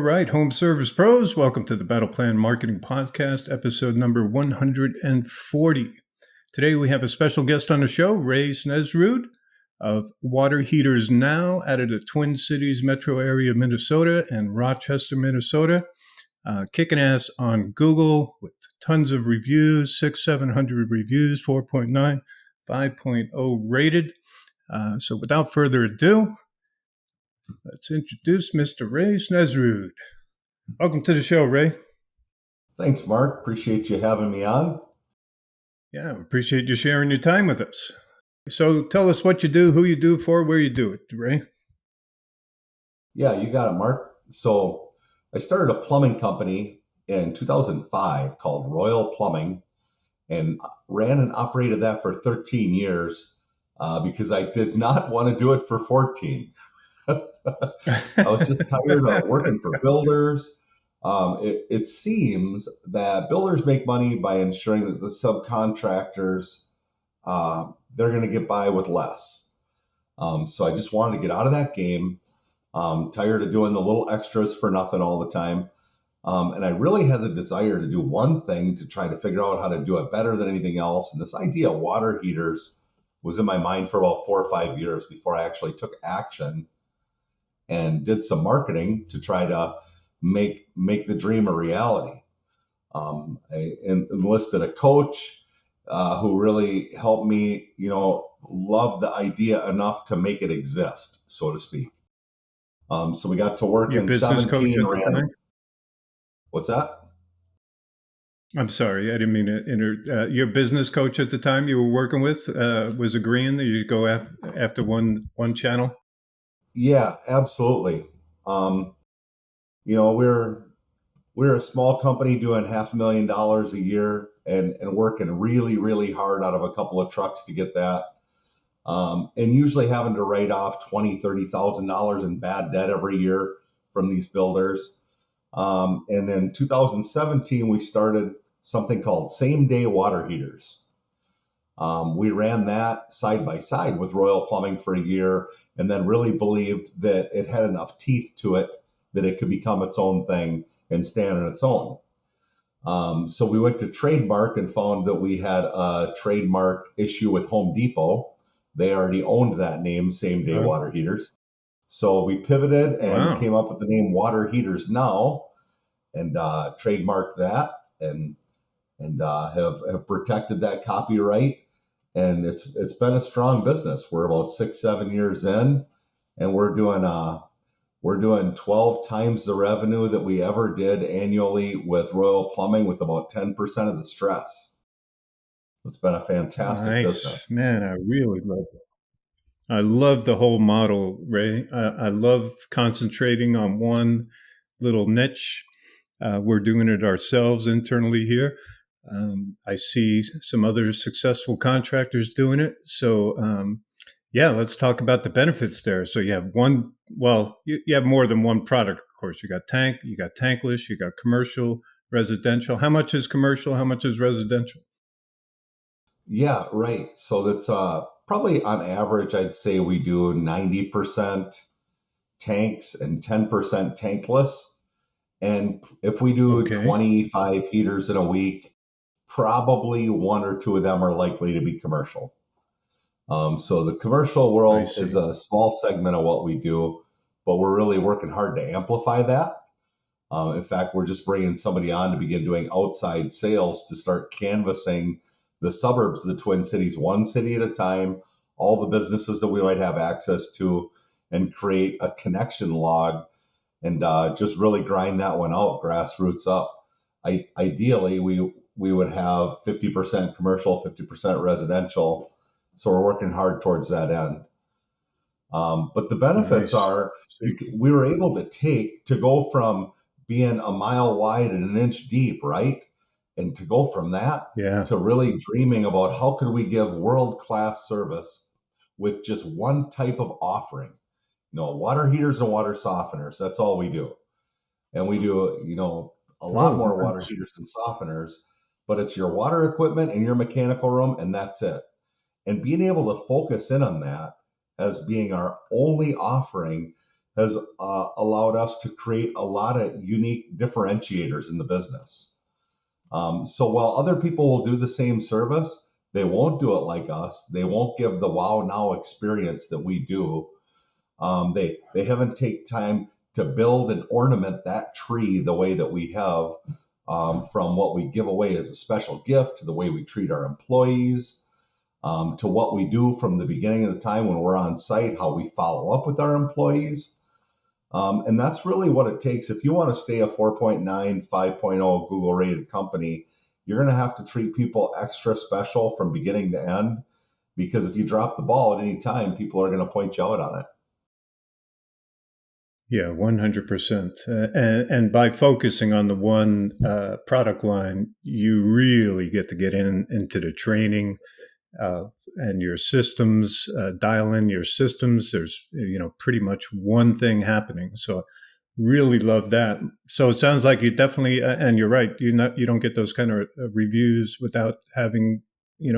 right, Home Service Pros, welcome to the Battle Plan Marketing Podcast, episode number 140. Today we have a special guest on the show, Ray Snesrud of Water Heaters Now out of the Twin Cities metro area, Minnesota and Rochester, Minnesota. Kicking ass on Google with tons of reviews, 700 reviews, 4.9, 5.0 rated. So without further ado, let's introduce Mr. Ray Snesrud. Welcome to the show, Ray. Thanks, Mark. Appreciate you having me on. Yeah, appreciate you sharing your time with us. So tell us what you do, who you do it for, where you do it, Ray. Yeah, you got it, Mark. So I started a plumbing company in 2005 called Royal Plumbing and ran and operated that for 13 years because I did not want to do it for 14. I was just tired of working for builders. It seems that builders make money by ensuring that the subcontractors, they're going to get by with less. So I just wanted to get out of that game. Tired of doing the little extras for nothing all the time. And I really had the desire to do one thing to try to figure out how to do it better than anything else. And this idea of water heaters was in my mind for about 4 or 5 years before I actually took action and did some marketing to try to make the dream a reality. I enlisted a coach who really helped me, love the idea enough to make it exist, so to speak. So we got to work Your in business 17. coach at the time? What's that? I'm sorry, I didn't mean to your business coach at the time you were working with was agreeing that you go after one channel? Yeah, absolutely. We're a small company doing $500,000 a year and working really, really hard out of a couple of trucks to get that. And usually having to write off $20,000, $30,000 in bad debt every year from these builders. And in 2017, we started something called same day water heaters. We ran that side by side with Royal Plumbing for a year and then really believed that it had enough teeth to it that it could become its own thing and stand on its own. So we went to trademark and found that we had a trademark issue with Home Depot. They already owned that name, Same Day Water Heaters. So we pivoted and came up with the name Water Heaters Now and trademarked that and have protected that copyright. And it's been a strong business. We're about 6-7 years in, and we're doing 12 times the revenue that we ever did annually with Royal Plumbing with about 10% of the stress. It's been a fantastic business. Man, I really love it. I love the whole model, Ray. I love concentrating on one little niche. We're doing it ourselves internally here. I see some other successful contractors doing it. So, let's talk about the benefits there. So you have you have more than one product, of course. You got tankless, you got commercial, residential. How much is commercial? How much is residential? Yeah, right. So that's probably on average, I'd say we do 90% tanks and 10% tankless. And if we do 25 heaters in a week, probably 1 or 2 of them are likely to be commercial. So the commercial world is a small segment of what we do, but we're really working hard to amplify that. In fact, we're just bringing somebody on to begin doing outside sales to start canvassing the suburbs of the Twin Cities, one city at a time, all the businesses that we might have access to, and create a connection log and just really grind that one out, grassroots up. Ideally, we would have 50% commercial, 50% residential. So we're working hard towards that end. But the benefits are we were able to go from being a mile wide and an inch deep, right? And to go from that to really dreaming about how could we give world-class service with just one type of offering. Water heaters and water softeners, that's all we do. And we do, a lot more water heaters and softeners, but it's your water equipment and your mechanical room, and that's it. And being able to focus in on that as being our only offering has allowed us to create a lot of unique differentiators in the business. So while other people will do the same service, they won't do it like us. They won't give the wow now experience that we do. They haven't take time to build and ornament that tree the way that we have, from what we give away as a special gift to the way we treat our employees, to what we do from the beginning of the time when we're on site, how we follow up with our employees. And that's really what it takes. If you want to stay a 4.9, 5.0 Google rated company, you're going to have to treat people extra special from beginning to end, because if you drop the ball at any time, people are going to point you out on it. Yeah, 100%. And by focusing on the one product line, you really get to get into the training and your systems, dial in your systems. There's, pretty much one thing happening. So really love that. So it sounds like you definitely, and you're right, you don't get those kind of reviews without having,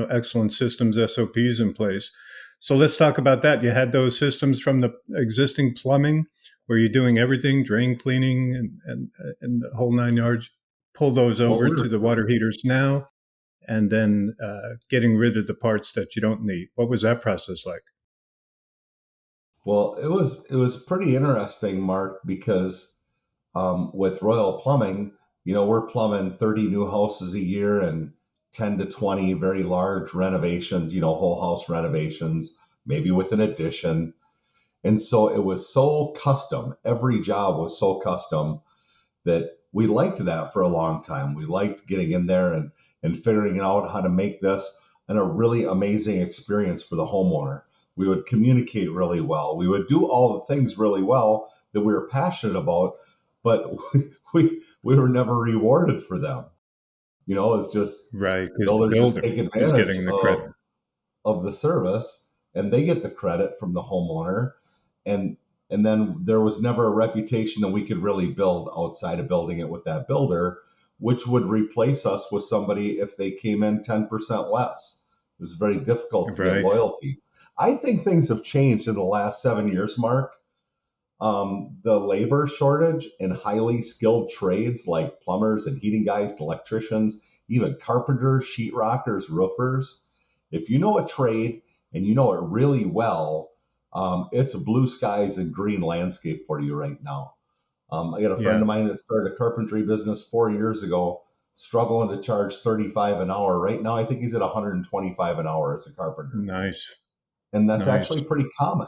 excellent systems, SOPs in place. So let's talk about that. You had those systems from the existing plumbing where you're doing everything, drain cleaning and the whole 9 yards, pull those Well, over we're to the water heaters now, and then getting rid of the parts that you don't need. What was that process like? Well, it was pretty interesting, Mark, because with Royal Plumbing, we're plumbing 30 new houses a year and 10 to 20 very large renovations, whole house renovations, maybe with an addition. And so it was so custom. Every job was so custom that we liked that for a long time. We liked getting in there and figuring out how to make this a really amazing experience for the homeowner. We would communicate really well. We would do all the things really well that we were passionate about, but we were never rewarded for them. It's just Right, because the builders just builder take is advantage getting the credit. of the service, and they get the credit from the homeowner. And and then there was never a reputation that we could really build outside of building it with that builder, which would replace us with somebody if they came in 10% less. It was very difficult to get Right. loyalty. I think things have changed in the last 7 years, Mark. The labor shortage in highly skilled trades like plumbers and heating guys and electricians, even carpenters, sheetrockers, roofers. If you know a trade and you know it really well, it's blue skies and green landscape for you right now. I got a friend Yeah. of mine that started a carpentry business 4 years ago, struggling to charge 35 an hour. Right now, I think he's at 125 an hour as a carpenter. Nice. And that's Nice. actually pretty common.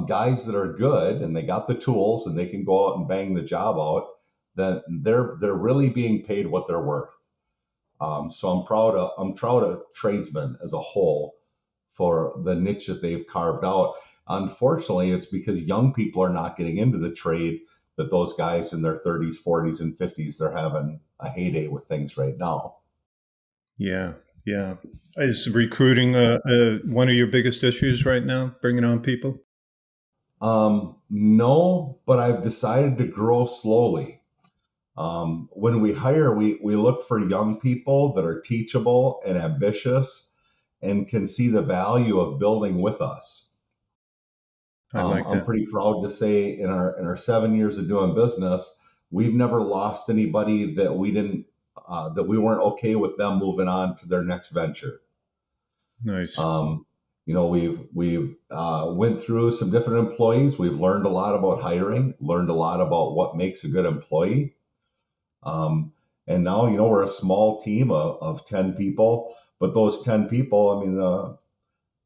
Guys that are good and they got the tools and they can go out and bang the job out, then they're really being paid what they're worth. So I'm proud of tradesmen as a whole for the niche that they've carved out. Unfortunately, it's because young people are not getting into the trade that those guys in their 30s, 40s, and 50s, they're having a heyday with things right now. Yeah. Yeah. Is recruiting one of your biggest issues right now, bringing on people? No, but I've decided to grow slowly. When we hire, we look for young people that are teachable and ambitious and can see the value of building with us. I like I'm that. pretty proud to say in our 7 years of doing business, we've never lost anybody that we weren't okay with them moving on to their next venture. Nice. Um, we've went through some different employees. We've learned a lot about hiring, learned a lot about what makes a good employee. And now, we're a small team of 10 people, but those 10 people, I mean,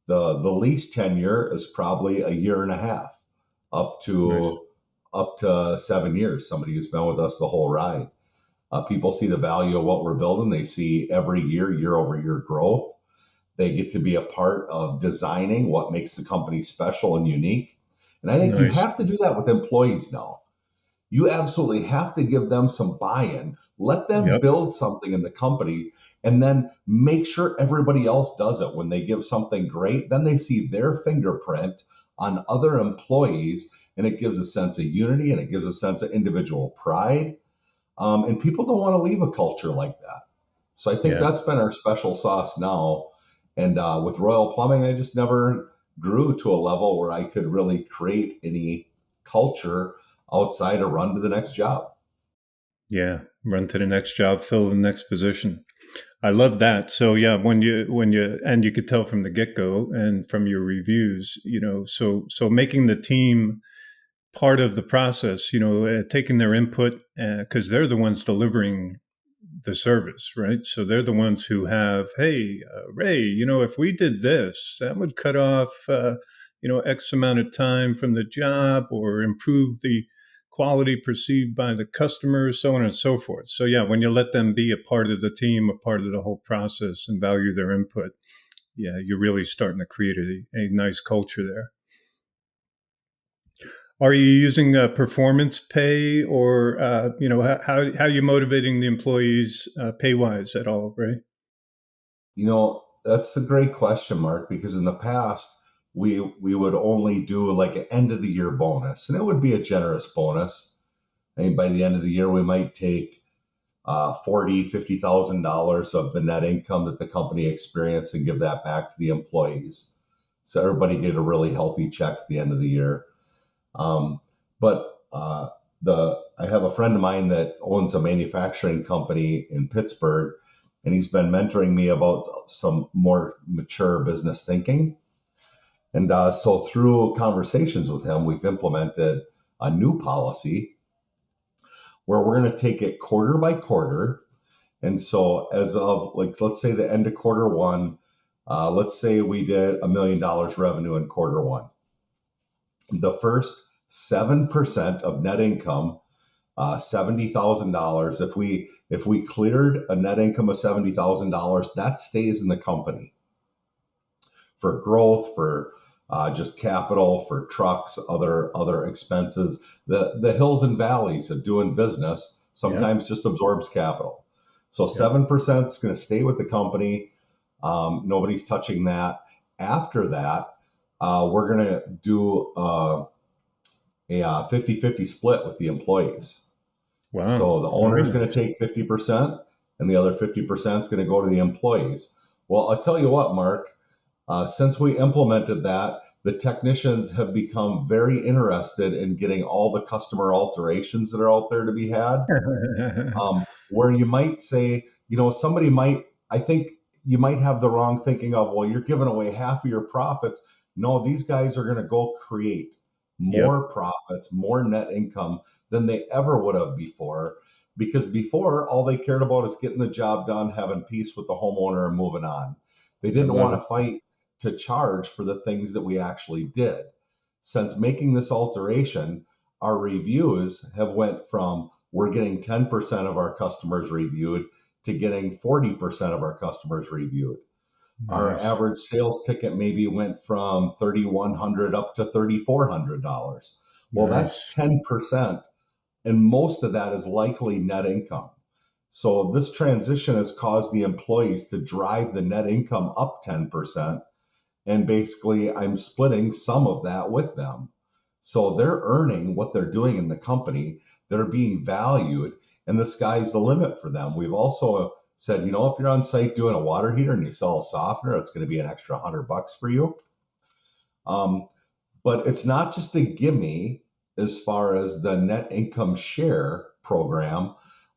the least tenure is probably a year and a half up Nice. to up to 7 years, somebody who's been with us the whole ride. People see the value of what we're building. They see every year over year growth. They get to be a part of designing what makes the company special and unique. And I think you Nice. have to do that with employees now. You absolutely have to give them some buy-in. Let them Yep. build something in the company and then make sure everybody else does it. When they give something great, then they see their fingerprint on other employees, and it gives a sense of unity and it gives a sense of individual pride. And people don't want to leave a culture like that. So I think Yeah. that's been our special sauce now. And with Royal Plumbing, I just never grew to a level where I could really create any culture outside or run to the next job. Yeah, run to the next job, fill the next position. I love that. So yeah, when you and you could tell from the get go and from your reviews, so making the team part of the process, taking their input because they're the ones delivering the service, right? So they're the ones who have, hey, Ray, if we did this, that would cut off, X amount of time from the job or improve the quality perceived by the customer, so on and so forth. So yeah, when you let them be a part of the team, a part of the whole process and value their input, yeah, you're really starting to create a nice culture there. Are you using performance pay, or how are you motivating the employees pay wise at all, right? That's a great question, Mark, because in the past we would only do like an end of the year bonus, and it would be a generous bonus. I mean, by the end of the year, we might take $40,000, $50,000 of the net income that the company experienced and give that back to the employees. So everybody get a really healthy check at the end of the year. But the I have a friend of mine that owns a manufacturing company in Pittsburgh, and he's been mentoring me about some more mature business thinking. And so through conversations with him, we've implemented a new policy where we're going to take it quarter by quarter. And so as of like, let's say the end of quarter one, let's say we did $1 million revenue in quarter one. The first 7% of net income, $70,000. If we cleared a net income of $70,000, that stays in the company for growth, for just capital, for trucks, other expenses. The hills and valleys of doing business Yeah, sometimes just absorbs capital. So yeah. 7% is going to stay with the company. Nobody's touching that. After that, we're going to do a 50-50 split with the employees. Wow, So the owner very is going to nice. take 50%, and the other 50% is going to go to the employees. Well, I'll tell you what, Mark, since we implemented that, the technicians have become very interested in getting all the customer alterations that are out there to be had. Where you might say, somebody might, I think you might have the wrong thinking of, well, you're giving away half of your profits. No, these guys are going to go create Yep, more profits, more net income than they ever would have before. Because before, all they cared about is getting the job done, having peace with the homeowner, and moving on. They I didn't love want it. to fight to charge for the things that we actually did. Since making this alteration, our reviews have went from we're getting 10% of our customers reviewed to getting 40% of our customers reviewed. Our Nice, average sales ticket maybe went from $3,100 up to $3,400. Well, that's nice. 10%, and most of that is likely net income. So this transition has caused the employees to drive the net income up 10%, and basically I'm splitting some of that with them. So they're earning what they're doing in the company, they're being valued, and the sky's the limit for them. We've also said, if you're on site doing a water heater and you sell a softener, it's going to be an extra $100 for you. um, but it's not just a gimme as far as the net income share program.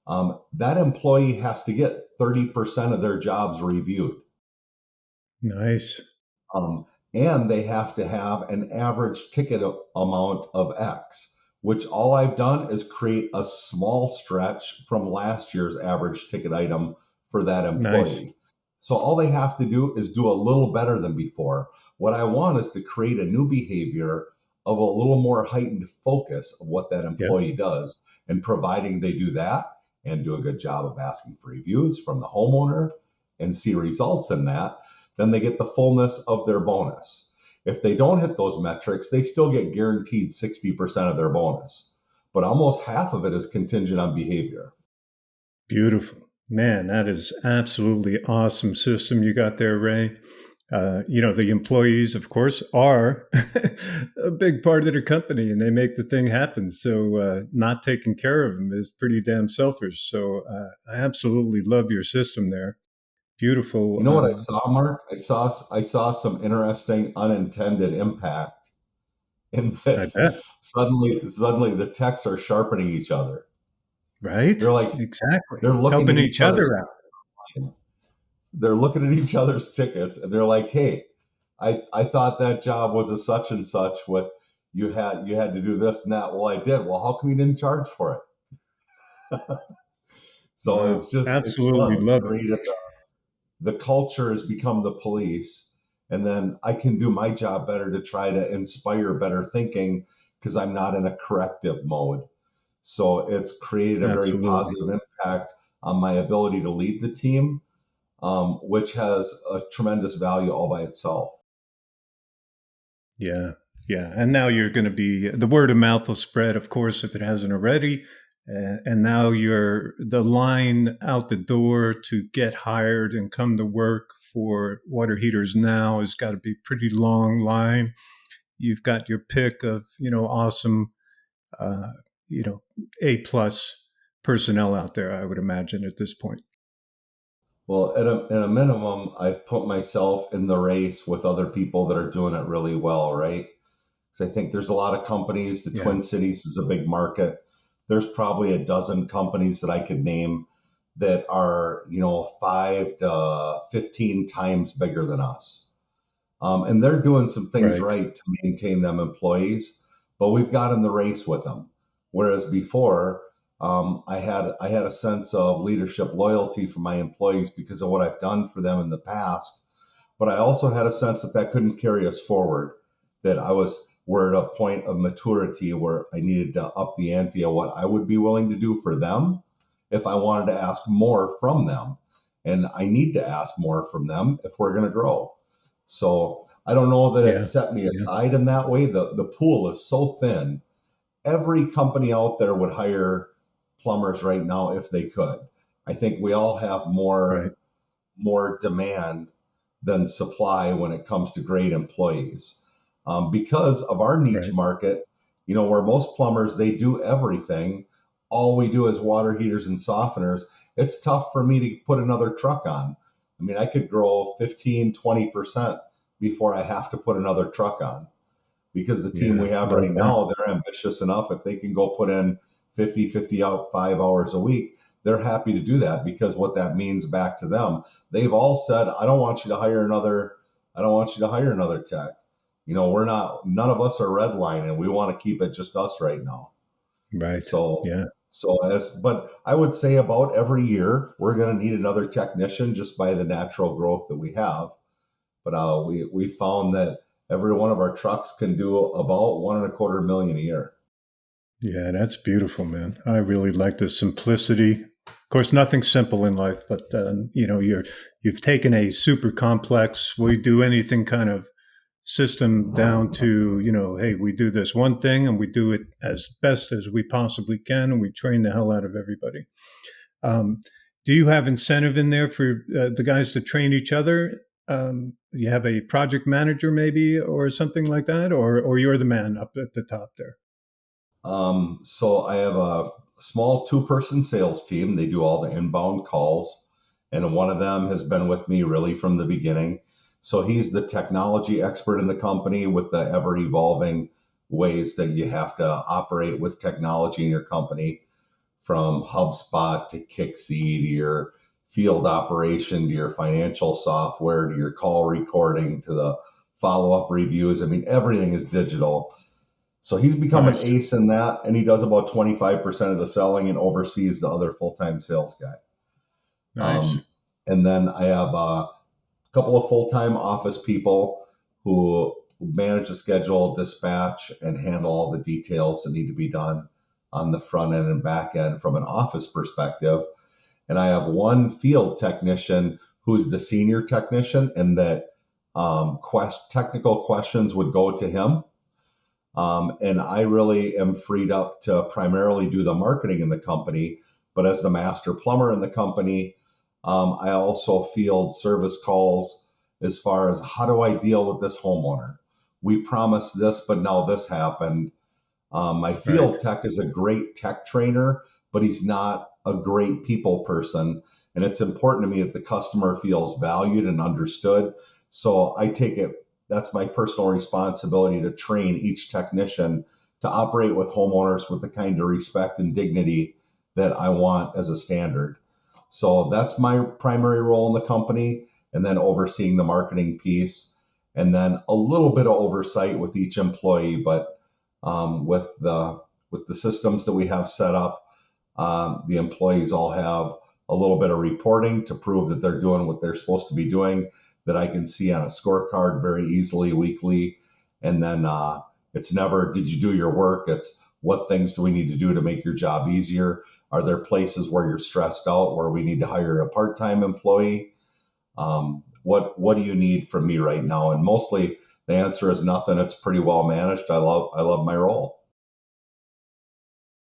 That employee has to get 30% of their jobs reviewed. Nice. Um, and they have to have an average ticket amount of X, which all I've done is create a small stretch from last year's average ticket item for that Nice. employee. So all they have to do is do a little better than before. What I want is to create a new behavior of a little more heightened focus of what that Yep. employee does. And providing they do that and do a good job of asking for reviews from the homeowner and see results in that, then they get the fullness of their bonus. If they don't hit those metrics, they still get guaranteed 60% of their bonus. But almost half of it is contingent on behavior. Beautiful. Man, that is absolutely awesome system you got there, Ray. The employees, of course, are a big part of the company and they make the thing happen. So, not taking care of them is pretty damn selfish. So, I absolutely love your system there. Beautiful. You know what I saw, Mark? I saw some interesting unintended impact and I that bet. suddenly the techs are sharpening each other. Right? They're like Exactly. they're looking Helping at each each other's other out. they're looking at each other's tickets, and they're like, "Hey, I thought that job was a such and such with you had to do this and that. Well, I did. Well, how come you didn't charge for it?" So Wow. it's Absolutely fun. It's love it. great. The culture has become the police, and then I can do my job better to try to inspire better thinking because I'm not in a corrective mode. So it's created a very Absolutely. positive impact on my ability to lead the team, which has a tremendous value all by itself. Yeah. Yeah. And now you're going to be, the word of mouth will spread, of course, if it hasn't already. And now you're the line out the door to get hired and come to work for water heaters now has got to be pretty long line. You've got your pick of, awesome, uh, you know, A plus personnel out there, I would imagine at this point. Well, at a minimum, I've put myself in the race with other people that are doing it really well, right? Because I think there's a lot of companies. The Yeah. Twin Cities is a big market. There's probably a dozen companies that I could name that are, 5 to 15 times bigger than us. And they're doing some things Right. right to maintain them employees, but we've got in the race with them. Whereas before, I had a sense of leadership loyalty for my employees because of what I've done for them in the past, but I also had a sense that that couldn't carry us forward. That we're at a point of maturity where I needed to up the ante of what I would be willing to do for them if I wanted to ask more from them, and I need to ask more from them if we're going to grow. So I don't know that it Yeah. set me Yeah. aside in that way. The pool is so thin. Every company out there would hire plumbers right now if they could. I think we all have Right. more demand than supply when it comes to great employees, because of our niche Right. market. Where most plumbers, they do everything. All we do is water heaters and softeners. It's tough for me to put another truck on. I mean, I could grow 15-20% before I have to put another truck on, because the team Yeah. we have Love right that. now, they're ambitious enough. If they can go put in 50 out 5 hours a week, they're happy to do that, because what that means back to them, they've all said, I don't want you to hire another tech. None of us are redlining. We want to keep it just us right now. Right. So, Yeah. but I would say about every year, we're going to need another technician just by the natural growth that we have. But we found that every one of our trucks can do about 1.25 million a year. Yeah, that's beautiful, man. I really like the simplicity. Of course, nothing's simple in life, but you've taken a super complex. We do anything kind of system down to hey, we do this one thing and we do it as best as we possibly can, and we train the hell out of everybody. Um, do you have incentive in there for the guys to train each other? You have a project manager maybe or something like that, or you're the man up at the top there. So I have a small 2-person sales team. They do all the inbound calls, and one of them has been with me really from the beginning. So he's the technology expert in the company, with the ever evolving ways that you have to operate with technology in your company, from HubSpot to Kicksy to your field operation to your financial software to your call recording to the follow up reviews. I mean, everything is digital. So he's become an Nice, ace in that, and he does about 25% of the selling and oversees the other full time sales guy. nice, Um, and then I have a couple of full time office people who manage the schedule, dispatch, and handle all the details that need to be done on the front end and back end from an office perspective. And I have one field technician who's the senior technician, and that technical questions would go to him. And I really am freed up to primarily do the marketing in the company. But as the master plumber in the company, I also field service calls as far as, how do I deal with this homeowner? We promised this, but now this happened. My right. field tech is a great tech trainer, but he's not a great people person. And it's important to me that the customer feels valued and understood. So I take it that's my personal responsibility to train each technician to operate with homeowners with the kind of respect and dignity that I want as a standard. So that's my primary role in the company, and then overseeing the marketing piece, and then a little bit of oversight with each employee. But with the systems that we have set up, the employees all have a little bit of reporting to prove that they're doing what they're supposed to be doing, that I can see on a scorecard very easily weekly. And then it's never, did you do your work? It's, what things do we need to do to make your job easier? Are there places where you're stressed out, where we need to hire a part-time employee? What do you need from me right now? And mostly the answer is nothing. It's pretty well managed. I love my role.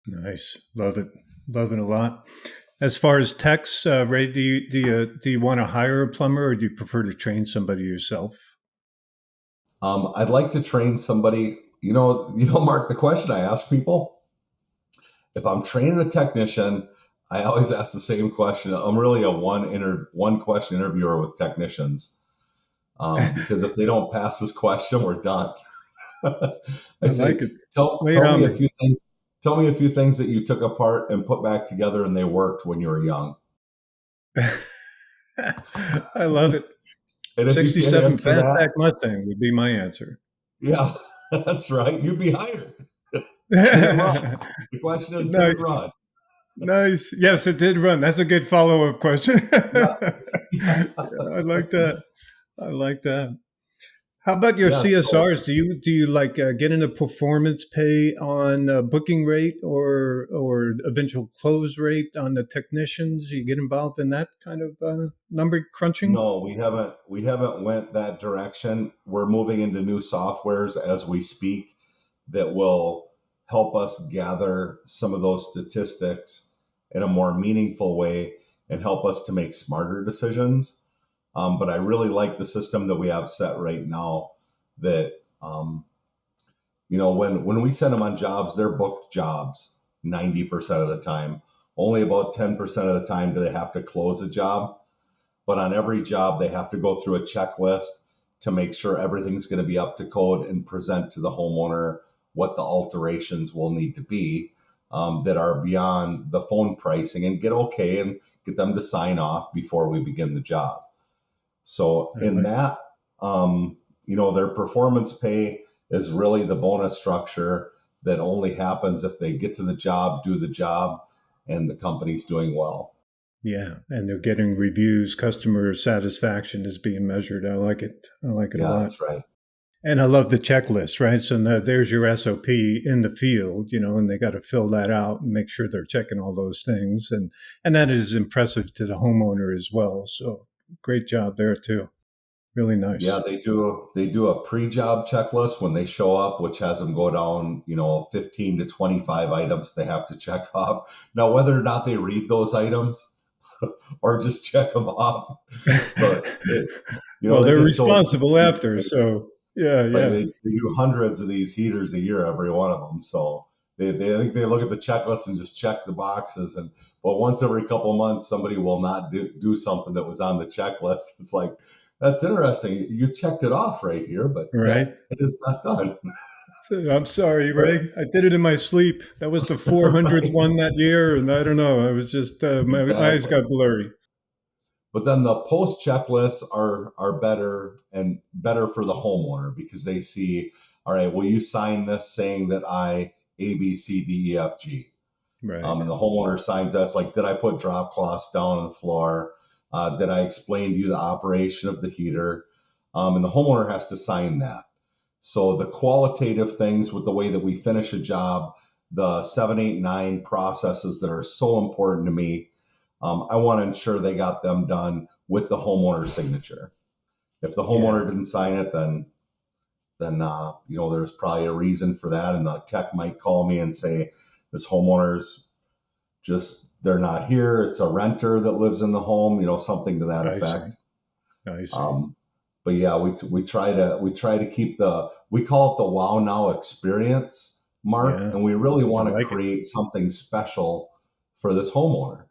Nice. Love it. Love it a lot. As far as techs, Ray, do you want to hire a plumber, or do you prefer to train somebody yourself? I'd like to train somebody. Mark, the question I ask people, if I'm training a technician, I always ask the same question. I'm really a one question interviewer with technicians, because if they don't pass this question, we're done. I I like say, it. tell Lay it tell on me a me. few things. Tell me a few things that you took apart and put back together and they worked when you were young. I love it. And if you can't 67 answer that, Fastback Mustang would be my answer. yeah, that's right. You'd be hired. Did it run? The question is, did it Nice. run? Nice. Yes, it did run. That's a good follow up question. Yeah, Yeah, I like that. I like that. How about your yeah. So CSRs? Do you like get into performance pay on booking rate or eventual close rate on the technicians? You get involved in that kind of number crunching? no, we haven't went that direction. We're moving into new softwares as we speak that will help us gather some of those statistics in a more meaningful way and help us to make smarter decisions. But I really like the system that we have set right now. That when we send them on jobs, they're booked jobs 90% of the time. Only about 10% of the time do they have to close a job. But on every job, they have to go through a checklist to make sure everything's going to be up to code and present to the homeowner what the alterations will need to be, that are beyond the phone pricing, and get okay and get them to sign off before we begin the job. So I in like that, their performance pay is really the bonus structure that only happens if they get to the job, do the job, and the company's doing well. Yeah, and they're getting reviews. Customer satisfaction is being measured. I like it. I like it a Yeah, lot. that's right. And I love the checklist, right? So now there's your SOP in the field, and they got to fill that out and make sure they're checking all those things, and that is impressive to the homeowner as well. So great job there too. Really Yeah, nice. they do a pre-job checklist when they show up, which has them go down, 15 to 25 items they have to check off. Now, whether or not they read those items or just check them off, so Well, they they're get so responsible confused. after. So yeah, It's like yeah, they do hundreds of these heaters a year, every one of them. So they I think they look at the checklist and just check the boxes. And but once every couple months, somebody will not do something that was on the checklist. It's like, that's interesting. You checked it off right here, but yeah, right. it is not done. So, I'm sorry, But Ray. I did it in my sleep. That was the 400th right, one that year, and I don't know. I was just my eyes exactly. got blurry. But then the post checklists are better, and better for the homeowner, because they see, all right, will you sign this saying that I A B C D E F G? Right. And the homeowner signs that. It's like, did I put drop cloths down on the floor? Did I explain to you the operation of the heater? And the homeowner has to sign that. So the qualitative things with the way that we finish a job, the 789 processes that are so important to me, I want to ensure they got them done with the homeowner signature. If the Yeah. homeowner didn't sign it, then there's probably a reason for that, and the tech might call me and say, this homeowner's just, they're not here. It's a renter that lives in the home, something to that I see. effect. I see. Um, but yeah, we try to keep we call it the Wow Now experience, Mark, Yeah. and we really I want to like it. create something special for this homeowner.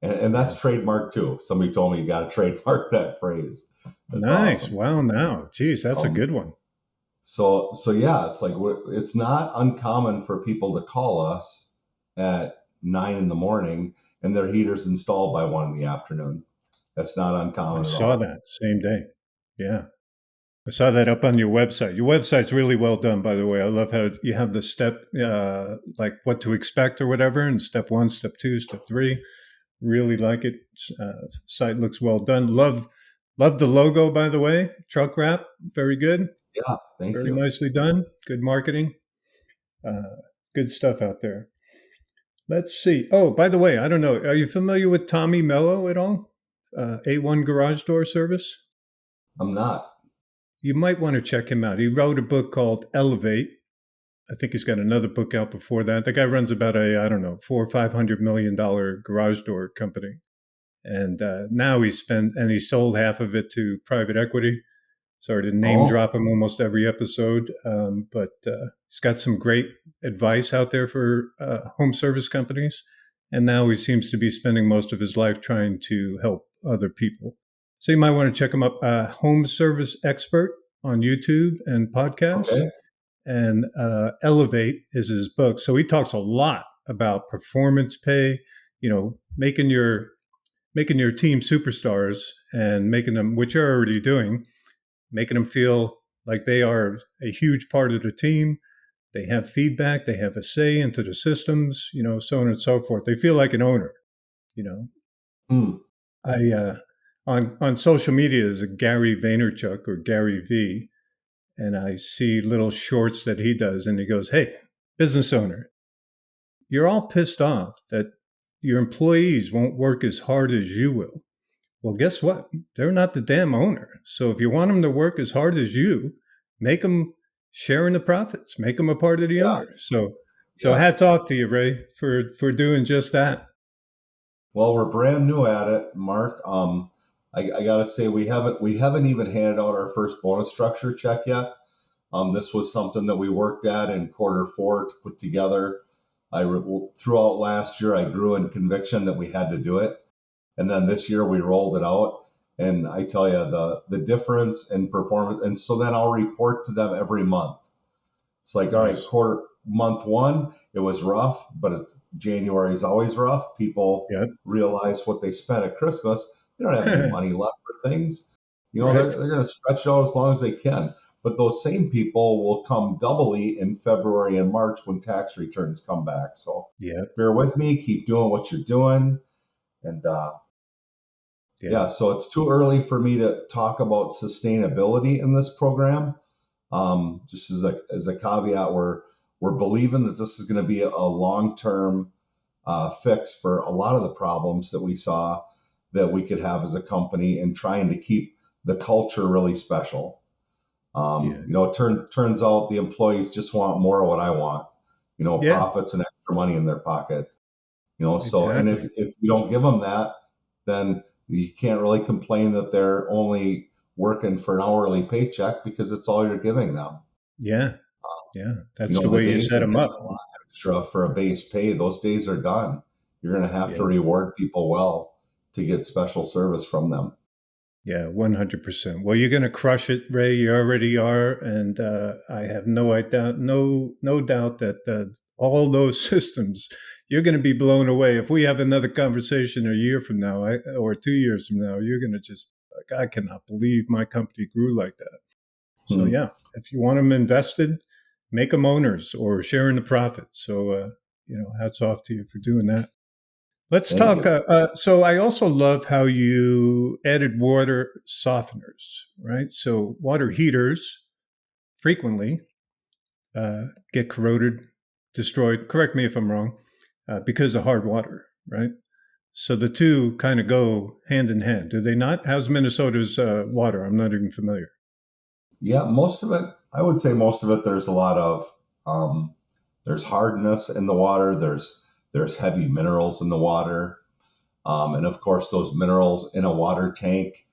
And Yeah. that's trademark too. Somebody told me you got to trademark that phrase. That's Nice. awesome. Wow. Now, geez, that's a Um, good one. so yeah, it's like it's not uncommon for people to call us at 9 in the morning and their heater's installed by 1 in the afternoon. That's not I uncommon at saw all. that same day. Yeah. I saw that up on your website. Your website's really well done, by the way. I love how you have the step, like what to expect or whatever, and step one, step two, step three. Really like it. Site looks well done. Love the logo, by the way. Truck wrap, very good. Yeah, thank Very you. nicely done. Good marketing. Uh, good stuff out there. Let's see. Oh, by the way, I don't know. Are you familiar with Tommy Mello at all? A1 Garage Door Service. I'm not. You might want to check him out. He wrote a book called Elevate. I think he's got another book out before that. The guy runs about a, I don't know, $400 or $500 million garage door company. And now he sold half of it to private equity. Sorry to name Oh, drop him almost every episode, but he's got some great advice out there for home service companies. And now he seems to be spending most of his life trying to help other people. So you might want to check him up. Home Service Expert on YouTube and podcasts. okay. And Elevate is his book. So he talks a lot about performance pay, making your team superstars and making them, which you're already doing, making them feel like they are a huge part of the team. They have feedback, they have a say into the systems, so on and so forth. They feel like an owner. You know, Hmm. I on social media is a Gary Vaynerchuk or Gary V, and I see little shorts that he does, and he goes, "Hey, business owner, you're all pissed off that your employees won't work as hard as you will. Well, guess what? They're not the damn owner. So if you want them to work as hard as you, make them share in the profits. Make them a part of the Yeah, owner. So yeah. hats off to you, Ray, for doing just that. Well, we're brand new at it, Mark. I gotta say we haven't even handed out our first bonus structure check yet. This was something that we worked at in quarter 4 to put together. Throughout last year, I grew in conviction that we had to do it, and then this year we rolled it out. And I tell you the difference in performance. And so then I'll report to them every month. It's like, all right, Nice. quarter month one, it was rough, but it's January is always rough. People Yep. realize what they spent at Christmas. They don't have any money left for things. Right. They're going to stretch it out as long as they can. But those same people will come doubly in February and March when tax returns come back. So Yep. bear with me, keep doing what you're doing. And Yeah. yeah, so it's too early for me to talk about sustainability in this program. Just as a caveat, we're believing that this is going to be a long term fix for a lot of the problems that we saw that we could have as a company in trying to keep the culture really special. Yeah. Turns out the employees just want more of what I want, Yeah. profits and extra money in their pocket. So, and Exactly. if you don't give them that, then you can't really complain that they're only working for an hourly paycheck because it's all you're giving them. Yeah. Yeah. That's the The way you days set of them getting up. a lot extra for a base pay, those days are done. You're going to have to Yeah. reward people well to get special service from them. Yeah, 100%. Well, you're going to crush it, Ray. You already are, and I have no doubt that all those systems, you're going to be blown away. If we have another conversation a year from now, or 2 years from now, you're going to just like, I cannot believe my company grew like that. So Hmm. yeah, if you want them invested, make them owners or share in the profit. So hats off to you for doing that. Let's Thank talk. you. So I also love how you added water softeners, right? So water heaters frequently get corroded, destroyed. Correct me if I'm wrong, because of hard water, right? So the two kind of go hand in hand, do they not? How's Minnesota's water? I'm not even familiar. Yeah, most of it, I would say most of it, there's a lot of, there's hardness in the water. There's heavy minerals in the water. And of course, those minerals in a water tank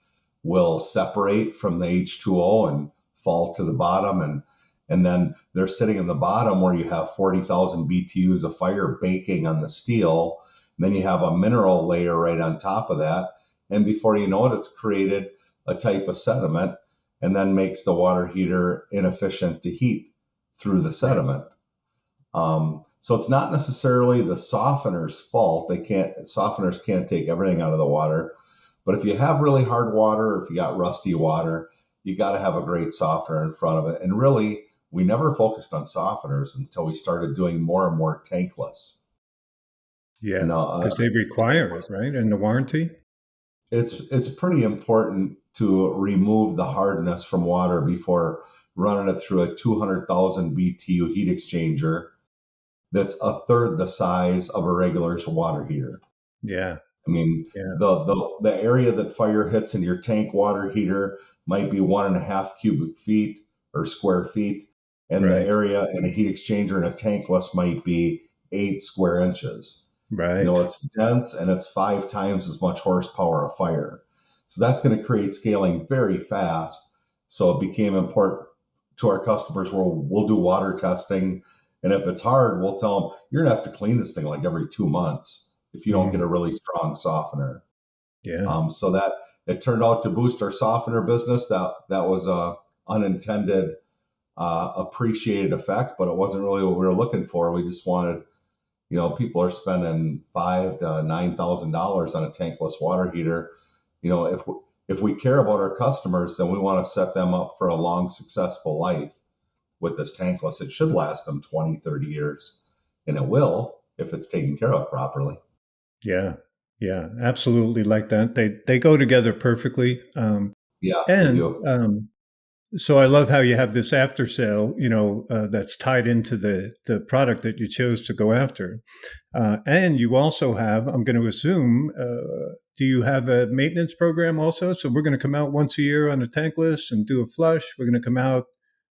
will separate from the H2O and fall to the bottom. And then they're sitting in the bottom where you have 40,000 BTUs of fire baking on the steel. And then you have a mineral layer right on top of that. And before you know it, it's created a type of sediment and then makes the water heater inefficient to heat through the Yeah. sediment. So it's not necessarily the softener's fault. Softeners can't take everything out of the water. But if you have really hard water, or if you got rusty water, you got to have a great softener in front of it. And really, we never focused on softeners until we started doing more and more tankless. You Yeah. know, Because they require it, tankless. right? And the warranty. It's pretty important to remove the hardness from water before running it through a 200,000 BTU heat exchanger that's a third the size of a regular water heater. Yeah. I mean, Yeah. the area that fire hits in your tank water heater might be 1.5 cubic feet or square feet, and the Right. area in a heat exchanger in a tankless might be 8 square inches. Right. It's dense and it's 5 times as much horsepower of fire. So that's going to create scaling very fast. So it became important to our customers where we'll do water testing. And if it's hard, we'll tell them, you're going to have to clean this thing like every 2 months if you don't get Mm. a really strong softener. Yeah. So that it turned out to boost our softener business. That was a unintended, appreciated effect, but it wasn't really what we were looking for. We just wanted, people are spending $5,000 to $9,000 on a tankless water heater. If we care about our customers, then we want to set them up for a long, successful life with this tankless. It should last them 20, 30 years, and it will if it's taken care of properly. Yeah. Yeah. Absolutely. Like that. They go together perfectly. Yeah, they And do. so I love how you have this after sale, that's tied into the product that you chose to go after. And you also have, I'm going to assume, do you have a maintenance program also? So we're going to come out once a year on a tankless and do a flush. We're going to come out,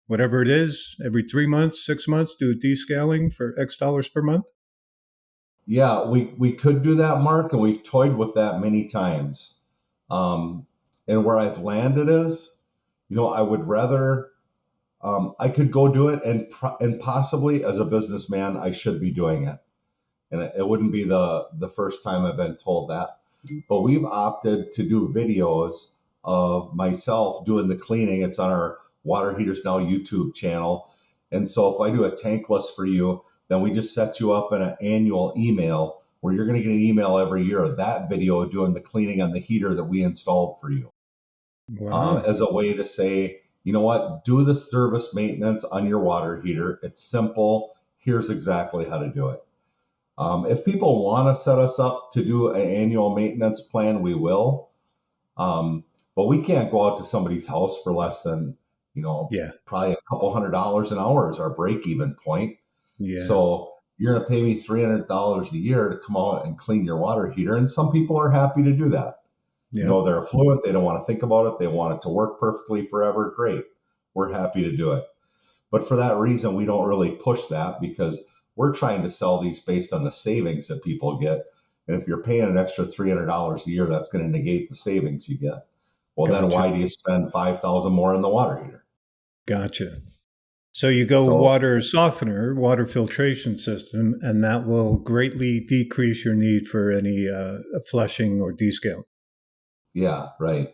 whatever it is, every 3 months, 6 months, do a descaling for X dollars per month. Yeah, we could do that, Mark, and we've toyed with that many times. Um, and where I've landed is, I would rather I could go do it, and possibly as a businessman, I should be doing it, and it wouldn't be the first time I've been told that. But we've opted to do videos of myself doing the cleaning. It's on our Water Heaters Now YouTube channel, and so if I do a tankless for you, then we just set you up in an annual email where you're going to get an email every year of that video doing the cleaning on the heater that we installed for you, Wow. as a way to say, you know what, do the service maintenance on your water heater. It's simple. Here's exactly how to do it. If people want to set us up to do an annual maintenance plan, we will. But we can't go out to somebody's house for less than, Yeah. probably a couple $100 an hour is our break even point. Yeah. So you're going to pay me $300 a year to come out and clean your water heater. And some people are happy to do that. Yep. They're affluent. They don't want to think about it. They want it to work perfectly forever. Great. We're happy to do it. But for that reason, we don't really push that because we're trying to sell these based on the savings that people get. And if you're paying an extra $300 a year, that's going to negate the savings you get. Well, then Gotcha. why do you spend 5,000 more on the water heater? Gotcha. So you go So water softener, water filtration system, and that will greatly decrease your need for any flushing or descale. yeah, right.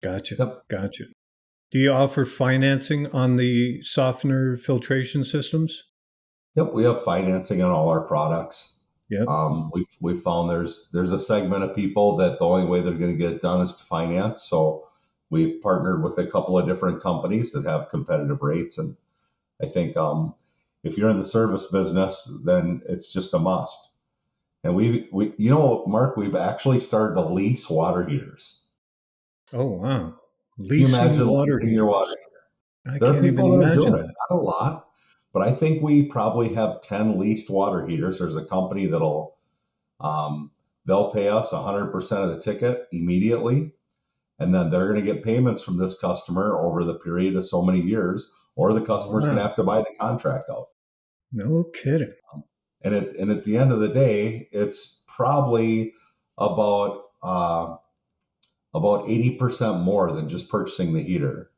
Gotcha. Yep. Gotcha. Do you offer financing on the softener filtration systems? Yep. We have financing on all our products. Yep. We've found there's a segment of people that the only way they're going to get it done is to finance. So we've partnered with a couple of different companies that have competitive rates, and I think if you're in the service business, then it's just a must. And Mark, we've actually started to lease water heaters. Oh, wow. Can you Leasing imagine water leasing your water heaters. heater? I There are can't even people that are doing imagine it, that. not a lot, but I think we probably have 10 leased water heaters. There's a company um, they'll pay us 100% of the ticket immediately. And then they're going to get payments from this customer over the period of so many years, or the customer's going to Wow. have to buy the contract out. No kidding. And at the end of the day, it's probably about about 80% more than just purchasing the heater.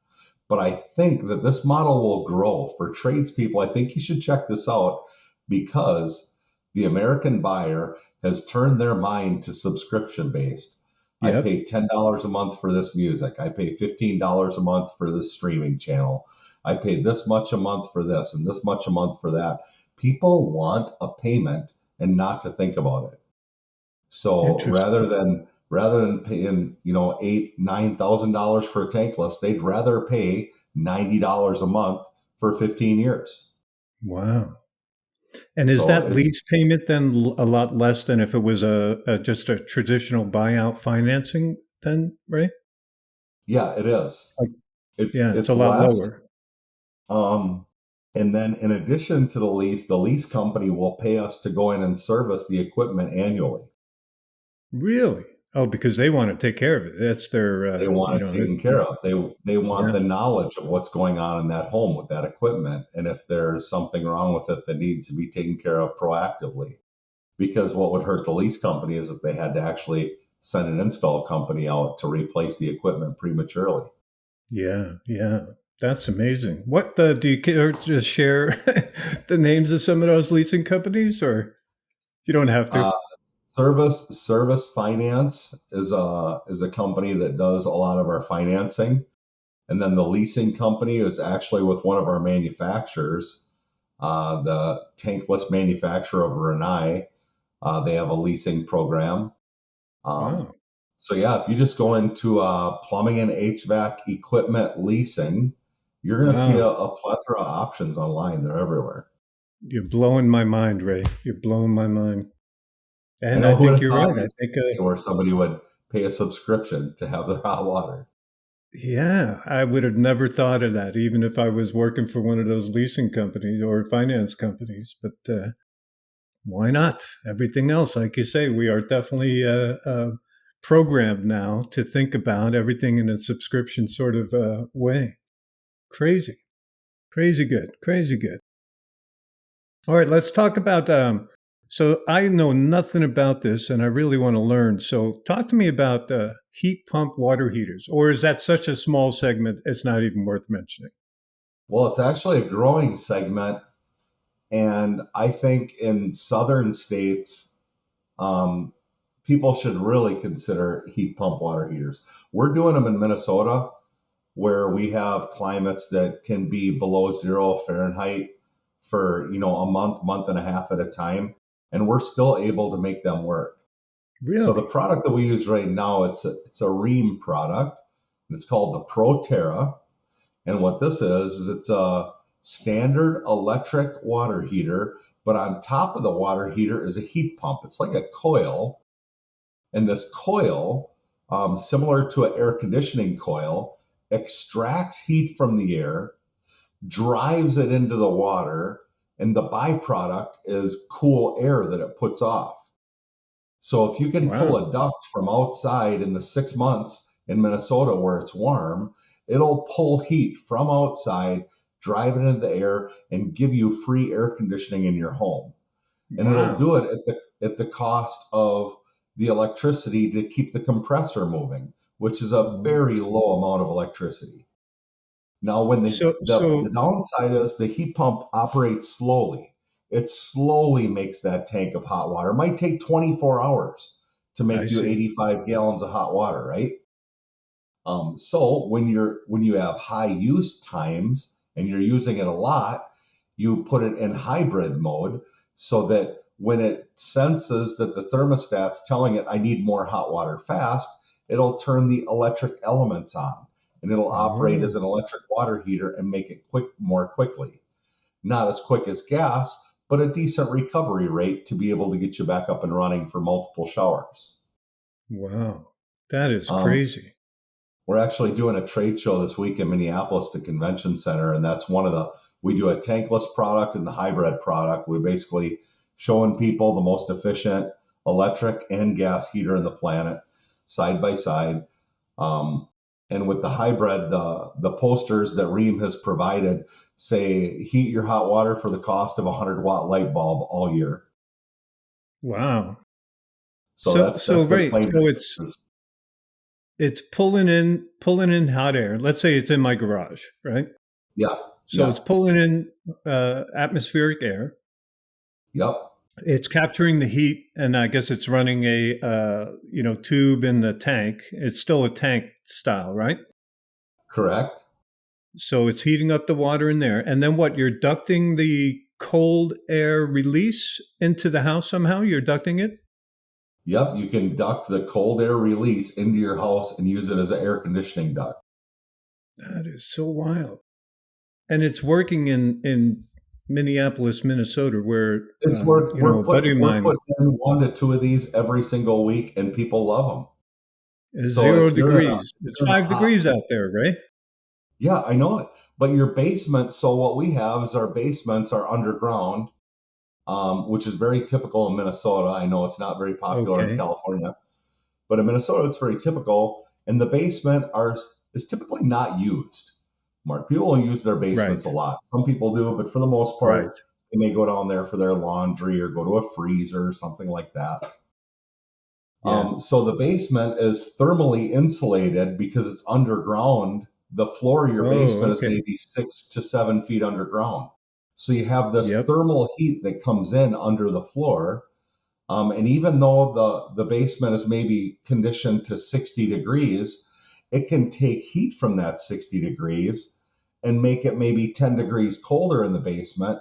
But I think that this model will grow for tradespeople. I think you should check this out because the American buyer has turned their mind to subscription based. I Yep. pay $10 a month for this music. I pay $15 a month for this streaming channel. I pay this much a month for this and this much a month for that. People want a payment and not to think about it. So Interesting. rather than paying, $8,000, $9,000 for a tankless, they'd rather pay $90 a month for 15 years. Wow. And is So that it's lease payment then a lot less than if it was a just a traditional buyout financing then, right? yeah, it is. Like, It's yeah, it's a it's lot less. lower. Um, and then in addition to the lease company will pay us to go in and service the equipment annually. Really? Oh, because they want to take care of it. That's their, They want it that's, taken care of. They want yeah, the knowledge of what's going on in that home with that equipment, and if there's something wrong with it that needs to be taken care of proactively. Because what would hurt the lease company is if they had to actually send an install company out to replace the equipment prematurely. yeah, yeah. That's amazing. What do you care to share the names of some of those leasing companies, or you don't have to? Uh, Service Finance is a company that does a lot of our financing, and then the leasing company is actually with one of our manufacturers, the tankless manufacturer of Renai. They have a leasing program. Um, Wow. so yeah, if you just go into plumbing and HVAC equipment leasing, you're going to see Wow. a plethora of options online. They're everywhere. You're blowing my mind, Ray. You're blowing my mind. And And I who would think have you're thought right. I this think, where somebody would pay a subscription to have their hot water? yeah, I would have never thought of that, even if I was working for one of those leasing companies or finance companies. But why not? Everything else, like you say, we are definitely programmed now to think about everything in a subscription sort of way. Crazy, crazy good, crazy good. All right, let's talk about. So I know nothing about this, and I really want to learn. So talk to me about heat pump water heaters, or is that such a small segment it's not even worth mentioning? Well, it's actually a growing segment. And I think in southern states, um, people should really consider heat pump water heaters. We're doing them in Minnesota, where we have climates that can be below 0 Fahrenheit for a month and a half at a time, and we're still able to make them work. So the Really? product that we use right now, it's a Ream product, and it's called the ProTerra. And what this is it's a standard electric water heater, but on top of the water heater is a heat pump. It's like a coil, and this coil, similar to an air conditioning coil, extracts heat from the air, drives it into the water, and the byproduct is cool air that it puts off. So if you can pull Wow. a duct from outside in the 6 months in Minnesota where it's warm, it'll pull heat from outside, drive it into the air, and give you free air conditioning in your home. And it'll Wow. do it at the cost of the electricity to keep the compressor moving, which is a very low amount of electricity. Now, when So, the downside is the heat pump operates slowly. It slowly makes that tank of hot water. It might take 24 hours to I make you see. 85 gallons of hot water, right? So when you have high use times and you're using it a lot, you put it in hybrid mode so that when it senses that the thermostat's telling it I need more hot water fast, it'll turn the electric elements on and it'll operate Oh, as an electric water heater and make it quick more quickly. Not as quick as gas, but a decent recovery rate to be able to get you back up and running for multiple showers. wow. That is Um, crazy. We're actually doing a trade show this week in Minneapolis, the convention center, and that's one of we do a tankless product and the hybrid product. We're basically showing people the most efficient electric and gas heater in the planet side by side. Um, and with the hybrid, the posters that Ream has provided say heat your hot water for the cost of a 100-watt light bulb all year. Wow. So So that's their right. claim to So fame. it's pulling in hot air. Let's say it's in my garage, right? Yeah, So yeah, it's pulling in atmospheric air. yep. It's capturing the heat, and I guess it's running a tube in the tank. It's still a tank style, right? Correct? So it's heating up the water in there, and then what? You're ducting the cold air release into the house somehow. You're ducting it. Yep, you can duct the cold air release into your house and use it as an air conditioning duct. That is so wild, and it's working in Minneapolis, Minnesota, where It's we're a buddy putting of we're mine putting in 1 to 2 of these every single week, and people love them. is So zero if degrees. It's you're in a 5 degrees out there, right? yeah, I know it. But your basement, so what we have is our basements are underground, which is very typical in Minnesota. I know it's not very popular in Okay, California, but in Minnesota, it's very typical. And the basement is typically not used. Mark, people will use their basements right, a lot. Some people do, but for the most right. part, they may go down there for their laundry or go to a freezer or something like that. Yeah. So the basement is thermally insulated because it's underground. The floor of your Oh, basement is okay. maybe 6 to 7 feet underground. So you have this Yep. thermal heat that comes in under the floor. And even though the basement is maybe conditioned to 60 degrees, it can take heat from that 60 degrees and make it maybe 10 degrees colder in the basement,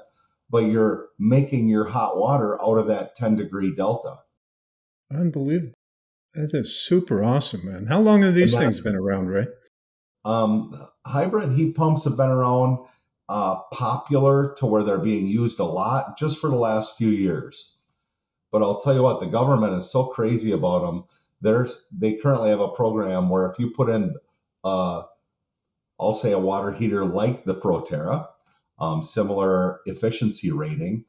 but you're making your hot water out of that 10-degree delta. Unbelievable. That is super awesome, man. How long have And these that things been around, Ray? hybrid heat pumps have been around, popular to where they're being used a lot just for the last few years. But I'll tell you what, the government is so crazy about them. They currently have a program where if you put in, uh, I'll say a water heater like the Proterra, similar efficiency rating,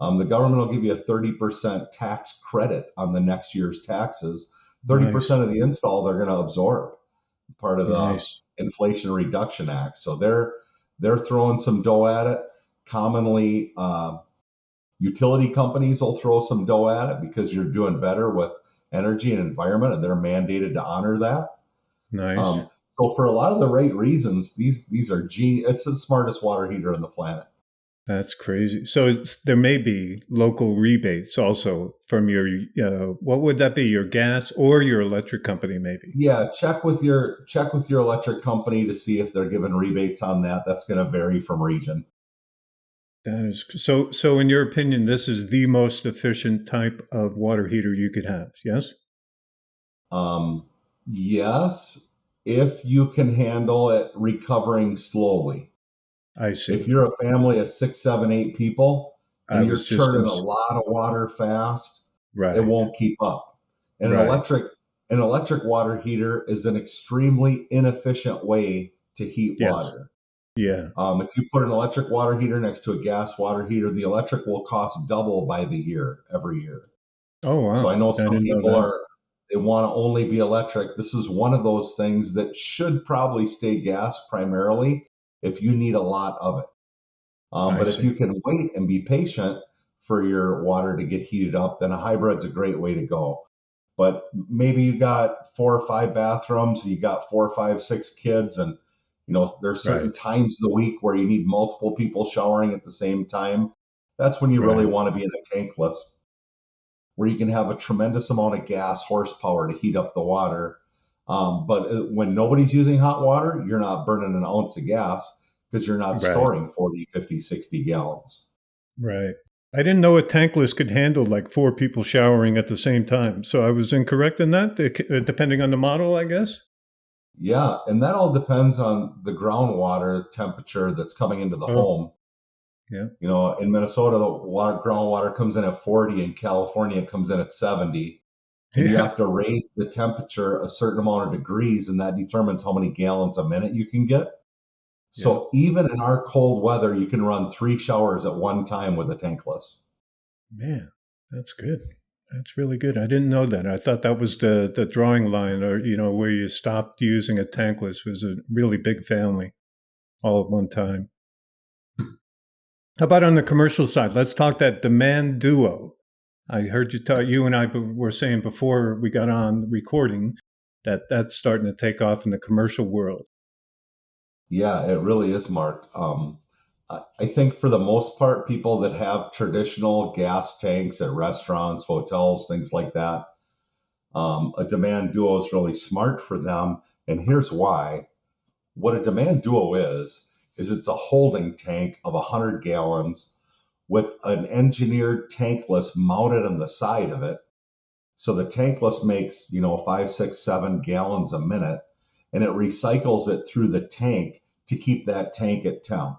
the government will give you a 30% tax credit on the next year's taxes. Nice, 30% of the install they're going to absorb, part of the nice. Inflation Reduction Act. So they're throwing some dough at it. Commonly, utility companies will throw some dough at it because you're doing better with energy and environment, and they're mandated to honor that. Nice. So for a lot of the right reasons, these are genius. It's the smartest water heater on the planet. That's crazy. So there may be local rebates also from your, what would that be? Your gas or your electric company, maybe. Yeah, check with your electric company to see if they're giving rebates on that. That's going to vary from region. That is so. So, in your opinion, this is the most efficient type of water heater you could have. Yes, Um, yes, if you can handle it recovering slowly. I If see. you're a family of 6, 7, 8 people I and you're was just churning going a to. lot of water fast, it Right, won't keep up. And right. an electric water heater is an extremely inefficient way to heat Yes, water. yeah. If you put an electric water heater next to a gas water heater, the electric will cost double by the year every year. Oh So I wow, know I some didn't know people that. they want to only be electric. This is one of those things that should probably stay gas primarily if you need a lot of it. I But if see. you can wait and be patient for your water to get heated up, then a hybrid's a great way to go. But maybe you got 4 or 5 bathrooms, you got 4, 5, 6 kids, and there's Right, certain times of the week where you need multiple people showering at the same time. That's when you really right, want to be in a tankless, where you can have a tremendous amount of gas horsepower to heat up the water. But when nobody's using hot water, you're not burning an ounce of gas because you're not right, storing 40, 50, 60 gallons. right. I didn't know a tankless could handle like four people showering at the same time. So I was incorrect in that, depending on the model, I guess. Yeah, and that all depends on the groundwater temperature that's coming into the Oh, home. yeah, In Minnesota, the groundwater comes in at 40. In California, it comes in at 70. And you yeah, have to raise the temperature a certain amount of degrees, and that determines how many gallons a minute you can get. yeah. So even in our cold weather, you can run 3 showers at one time with a tankless. Man, that's good. That's really good. I didn't know that. I thought that was the drawing line, or where you stopped using a tankless was a really big family all at one time. How about on the commercial side? Let's talk that demand duo. I heard you and I were saying before we got on recording that that's starting to take off in the commercial world. Yeah, it really is, Mark. I think for the most part, people that have traditional gas tanks at restaurants, hotels, things like that, a demand duo is really smart for them. And here's why. What a demand duo is it's a holding tank of 100 gallons with an engineered tankless mounted on the side of it. So the tankless makes, 5, 6, 7 gallons a minute, and it recycles it through the tank to keep that tank at temp.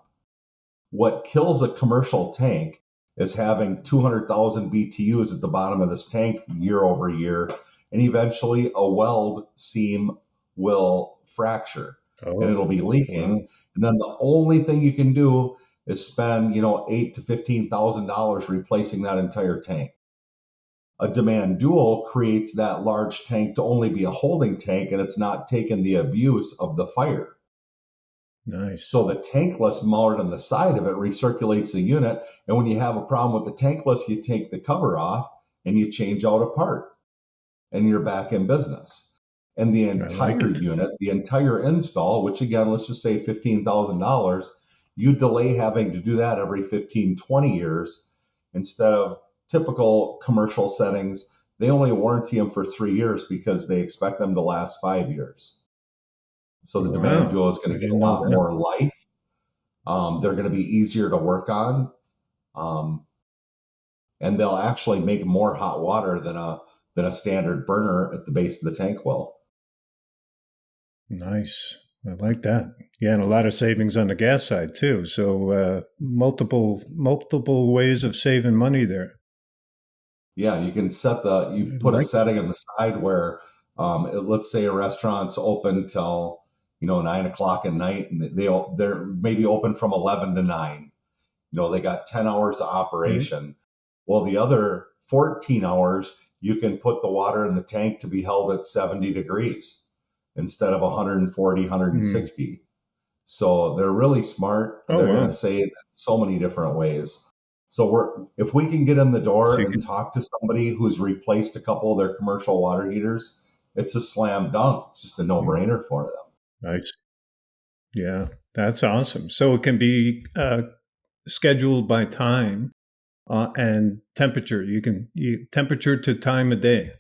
What kills a commercial tank is having 200,000 BTUs at the bottom of this tank year over year, and eventually a weld seam will fracture and Oh, it'll be wow. leaking. And then the only thing you can do is spend, eight to $15,000 replacing that entire tank. A demand dual creates that large tank to only be a holding tank, and it's not taking the abuse of the fire. Nice. So the tankless mounted on the side of it recirculates the unit. And when you have a problem with the tankless, you take the cover off and you change out a part and you're back in business. And the I like entire it. unit, the entire install, which again, let's just say $15,000, you delay having to do that every 15, 20 years instead of typical commercial settings. They only warranty them for 3 years because they expect them to last 5 years. So the demand Wow. duo is going I to get didn't a know lot that. more life. They're going to be easier to work on, um, and they'll actually make more hot water than a standard burner at the base of the tank will. Nice. I like that. Yeah, and a lot of savings on the gas side too. So multiple ways of saving money there. Yeah, you can you I put a like it. setting on the side where, let's say a restaurant's open till 9 o'clock at night, and they're maybe open from 11 to 9. They got 10 hours of Okay. operation. Well, the other 14 hours, you can put the water in the tank to be held at 70 degrees instead of 140, Mm. 160. So they're really smart. Oh They're going to wow. save in so many different ways. So if we can get in the door So you and could talk to somebody who's replaced a couple of their commercial water heaters, it's a slam dunk. It's just a no mm, brainer for them. nice. Yeah, that's awesome. So it can be scheduled by time and temperature. Temperature to time of day.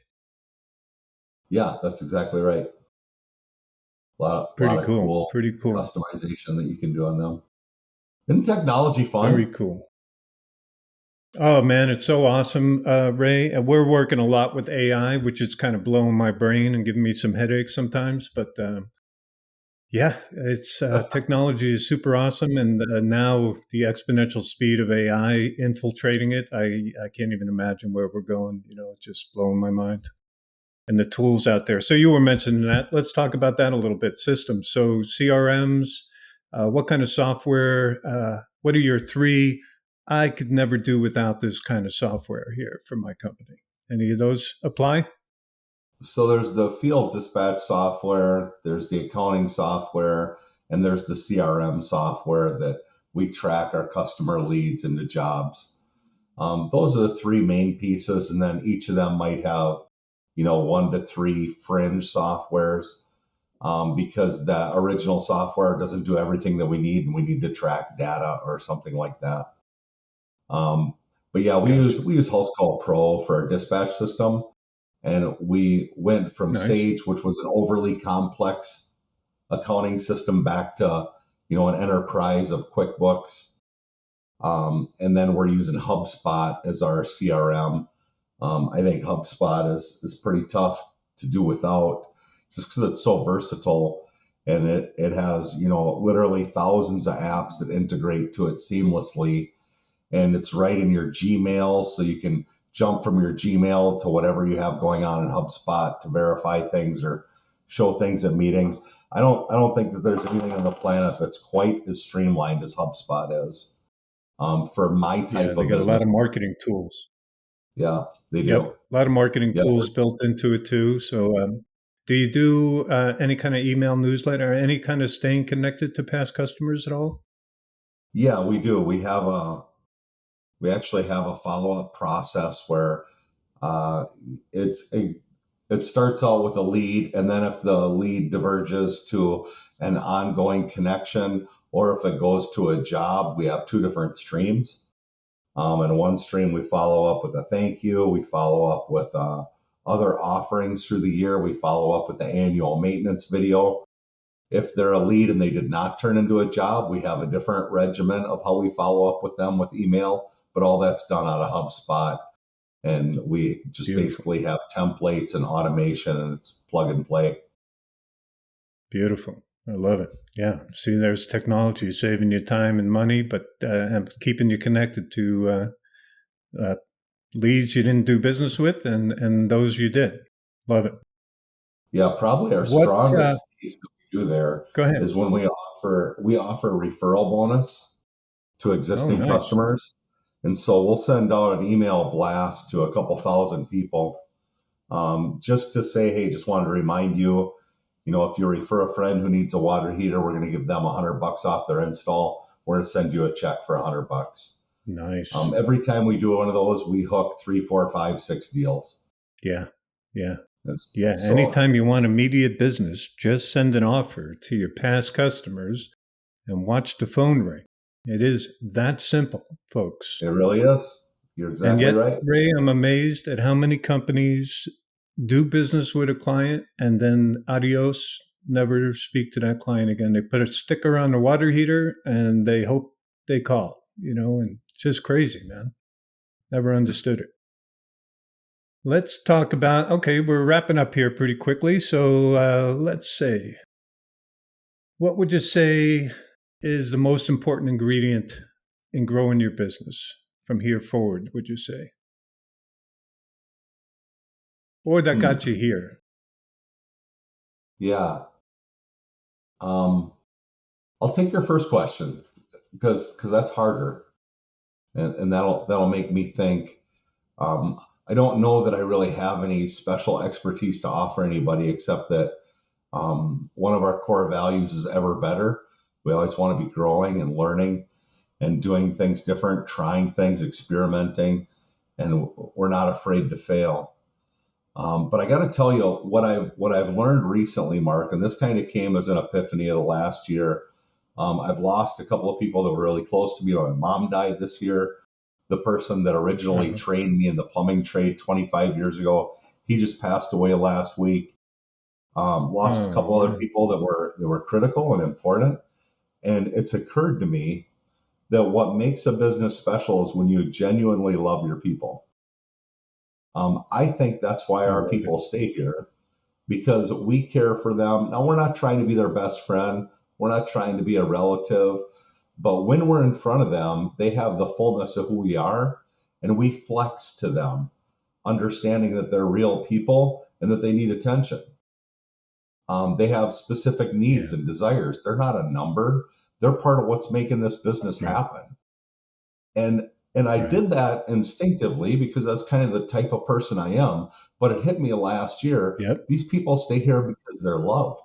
Yeah, that's exactly right. Pretty Lot of cool. cool Pretty cool. customization that you can do on them. Isn't technology Very fun? cool. Oh man, it's so awesome, Ray. And we're working a lot with AI, which is kind of blowing my brain and giving me some headaches sometimes. But yeah, it's technology is super awesome, and now the exponential speed of AI infiltrating it, I can't even imagine where we're going. It's just blowing my mind. And the tools out there. So you were mentioning that. Let's talk about that a little bit. Systems. So CRMs. What kind of software? What are your three? I could never do without this kind of software here for my company. Any of those apply? So there's the field dispatch software, there's the accounting software, and there's the CRM software that we track our customer leads into jobs. Those are the three main pieces, and then each of them might have, 1 to 3 fringe softwares, because the original software doesn't do everything that we need, and we need to track data or something like that. Um, but yeah, we use Gotcha. we use House Call Pro for our dispatch system, and we went from Nice. Sage, which was an overly complex accounting system, back to an enterprise of QuickBooks. And then we're using HubSpot as our CRM. I think HubSpot is pretty tough to do without, just because it's so versatile, and it has literally thousands of apps that integrate to it seamlessly, and it's right in your Gmail, so you can jump from your Gmail to whatever you have going on in HubSpot to verify things or show things at meetings. I don't think that there's anything on the planet that's quite as streamlined as HubSpot is, for my Yeah, type they of got a lot business. of marketing tools. Yeah, they Yep, do. a lot of marketing Yeah, tools built into it too. So, do you do any kind of email newsletter, or any kind of staying connected to past customers at all? yeah, we do. We actually have a follow up process where, uh, it's a it starts out with a lead, and then if the lead diverges to an ongoing connection, or if it goes to a job, we have two different streams. In one stream, we follow up with a thank you. We follow up with other offerings through the year. We follow up with the annual maintenance video. If they're a lead and they did not turn into a job, we have a different regimen of how we follow up with them with email, but all that's done out of HubSpot. And we just Beautiful. basically have templates and automation, and it's plug and play. Beautiful. I love it. Yeah. See, there's technology saving you time and money, but keeping you connected to leads you didn't do business with and those you did. Love it. Yeah, probably our What? strongest piece that we do there Go ahead. is when we offer referral bonus to Oh, existing nice. customers. And so we'll send out an email blast to a couple thousand people, just to say, hey, just wanted to remind you, if you refer a friend who needs a water heater, we're going to give them $100 off their install. We're going to send you a check for $100. Nice. Every time we do one of those, we hook 3, 4, 5, 6 deals. Yeah. Yeah. So, Anytime you want immediate business, just send an offer to your past customers and watch the phone ring. It is that simple, folks. It really is. You're exactly and yet, right. Ray, I'm amazed at how many companies do business with a client and then adios, never speak to that client again. They put a sticker on the water heater and they hope they call, and it's just crazy, man. Never understood it. Let's talk about, okay, we're wrapping up here pretty quickly. So let's say, what would you say is the most important ingredient in growing your business from here forward, would you say? Or that got you here? Yeah. I'll take your first question because that's harder, and that'll make me think. I don't know that I really have any special expertise to offer anybody, except that one of our core values is ever better. We always want to be growing and learning and doing things different, trying things, experimenting, and we're not afraid to fail. But I got to tell you what I've learned recently, Mark, and this kind of came as an epiphany of the last year. I've lost a couple of people that were really close to me. My mom died this year. The person that originally trained me in the plumbing trade 25 years ago, he just passed away last week. Lost a couple other people that were critical and important, and it's occurred to me that what makes a business special is when you genuinely love your people. I think that's why our people stay here, because we care for them. Now, we're not trying to be their best friend. We're not trying to be a relative. But when we're in front of them, they have the fullness of who we are, and we flex to them, understanding that they're real people and that they need attention. They have specific needs and desires. They're not a number. They're part of what's making this business happen. And I did that instinctively because that's kind of the type of person I am. But it hit me last year. Yep. These people stay here because they're loved.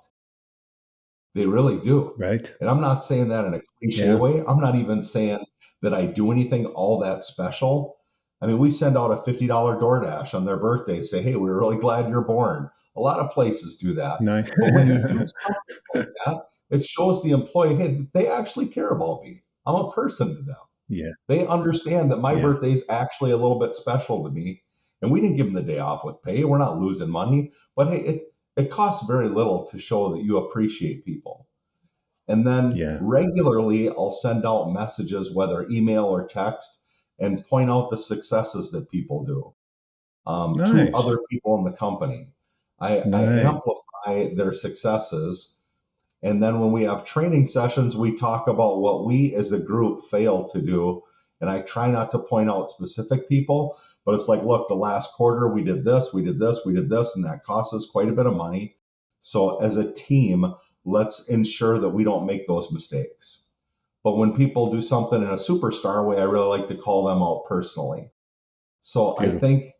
They really do. Right. And I'm not saying that in a cliche way. I'm not even saying that I do anything all that special. I mean, we send out a $50 DoorDash on their birthday, say, hey, we're really glad you're born. A lot of places do that. Nice. But when you do something like that, it shows the employee, hey, they actually care about me. I'm a person to them. Yeah. They understand that my birthday is actually a little bit special to me. And we didn't give them the day off with pay. We're not losing money. But hey, it costs very little to show that you appreciate people. And then regularly, I'll send out messages, whether email or text, and point out the successes that people do to other people in the company. I amplify their successes. And then when we have training sessions, we talk about what we as a group fail to do. And I try not to point out specific people, but it's like, look, the last quarter we did this, we did this, we did this, and that cost us quite a bit of money. So as a team, let's ensure that we don't make those mistakes. But when people do something in a superstar way, I really like to call them out personally. So I think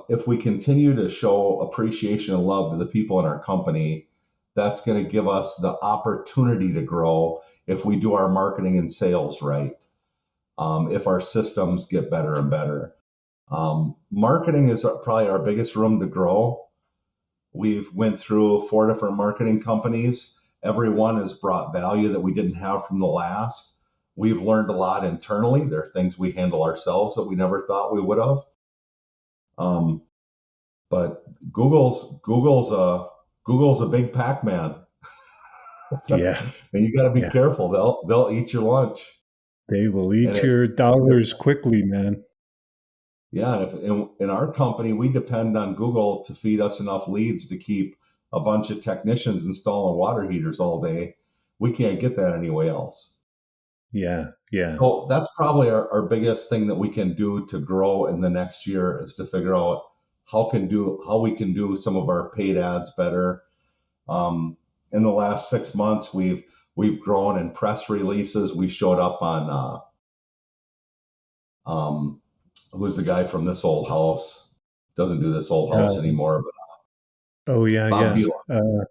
if we continue to show appreciation and love to the people in our company, that's going to give us the opportunity to grow if we do our marketing and sales right, if our systems get better and better. Marketing is probably our biggest room to grow. We've went through 4 different marketing companies, everyone has brought value that we didn't have from the last. We've learned a lot internally. There are things we handle ourselves that we never thought we would have. Um, but Google's a big Pac-Man, Yeah. and you got to be Yeah. careful. They'll eat your lunch. They will And eat if your dollars quickly, man. Yeah, and if in our company we depend on Google to feed us enough leads to keep a bunch of technicians installing water heaters all day, we can't get that anywhere else. Yeah. Yeah. So that's probably our biggest thing that we can do to grow in the next year is to figure out how we can do some of our paid ads better. In the last 6 months, we've grown in press releases. We showed up on who's the guy from This Old House? Doesn't do This Old House Uh, anymore, but oh, yeah. Bob Yeah. Vila.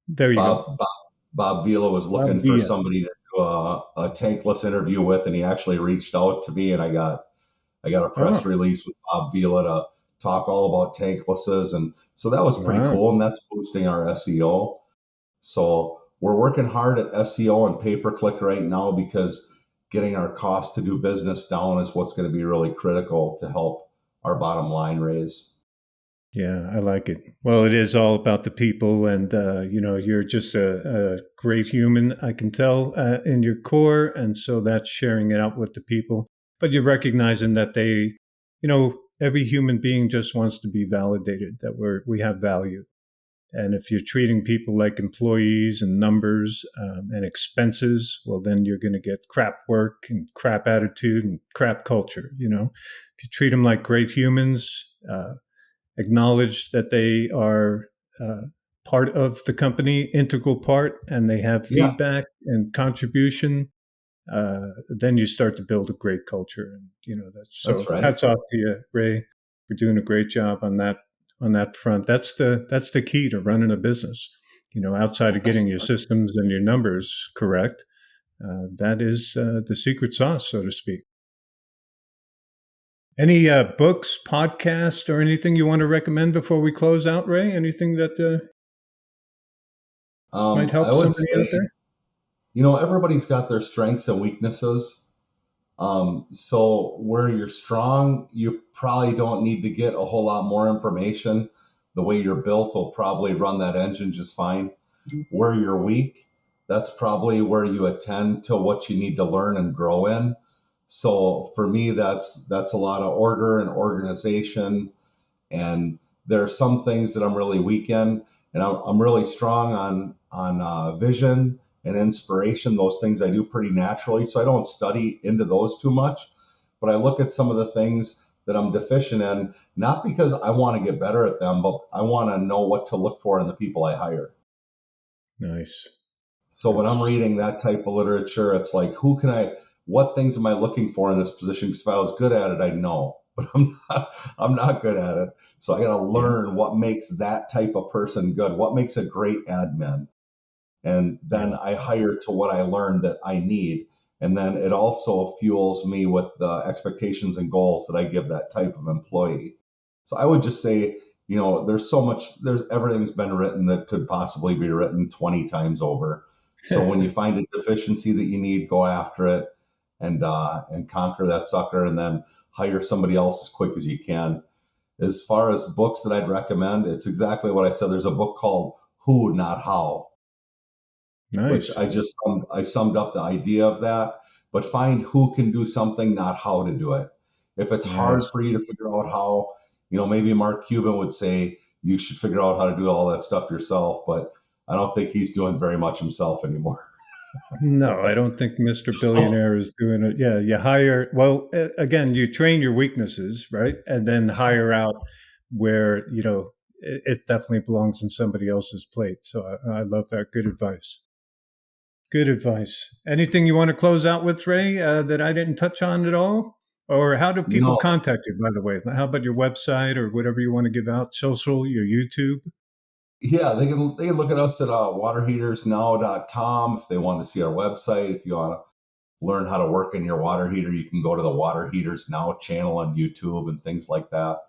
There you go. Bob Bob, Bob Vila was Bob looking for Villa. somebody to do a tankless interview with, and he actually reached out to me, and I got a press Oh, release with Bob Vila to talk all about tanklesses, and so that was pretty wow. cool, and that's boosting our SEO. So we're working hard at SEO and pay per click right now because getting our cost to do business down is what's going to be really critical to help our bottom line raise. Yeah, I like it. Well, it is all about the people, and you're just a great human. I can tell in your core, and so that's sharing it out with the people. But you're recognizing that every human being just wants to be validated that we have value. And if you're treating people like employees and numbers and expenses, well, then you're going to get crap work and crap attitude and crap culture. If you treat them like great humans. Acknowledge that they are part of the company, integral part, and they have Yeah, feedback and contribution, then you start to build a great culture. And that's that's so. right. Hats off to you, Ray, for doing a great job on that front. That's the key to running a business. Outside Well, of thanks, getting your Mark. systems and your numbers correct, that is the secret sauce, so to speak. Any books, podcasts, or anything you want to recommend before we close out, Ray? Anything that might I help would somebody out say, there? everybody's got their strengths and weaknesses. So where you're strong, you probably don't need to get a whole lot more information. The way you're built will probably run that engine just fine. Where you're weak, that's probably where you attend to what you need to learn and grow in. So for me, that's a lot of order and organization, and there are some things that I'm really weak in, and I'm really strong on vision and inspiration. Those things I do pretty naturally, so I don't study into those too much. But I look at some of the things that I'm deficient in, not because I want to get better at them, but I want to know what to look for in the people I hire. Nice. So when I'm That's reading that type of literature, it's like, what things am I looking for in this position? Because if I was good at it, I'd know, but I'm not good at it. So I got to yeah, learn what makes that type of person good, what makes a great admin. And yeah, then I hire to what I learned that I need. And then it also fuels me with the expectations and goals that I give that type of employee. So I would just say, there's everything's been written that could possibly be written 20 times over. So when you find a deficiency that you need, go after it and conquer that sucker, and then hire somebody else as quick as you can. As far as books that I'd recommend, it's exactly what I said. There's a book called Who, Not How, which nice, I summed up the idea of that. But find who can do something, not how to do it. If it's hard nice. for you to figure out how, maybe Mark Cuban would say you should figure out how to do all that stuff yourself. But I don't think he's doing very much himself anymore. No, I don't think Mr. So Billionaire is doing it. Yeah, you hire. Well, again, you train your weaknesses, right, and then hire out where it definitely belongs in somebody else's plate. So I love that. Good advice. Good advice. Anything you want to close out with, Ray, that I didn't touch on at all? Or how do you people know, contact you, by the way? How about your website or whatever you want to give out? Social, your YouTube? yeah, they can look at us at waterheatersnow.com if they want to see our website. If you want to learn how to work in your water heater, you can go to the Water Heaters Now channel on YouTube and things like that.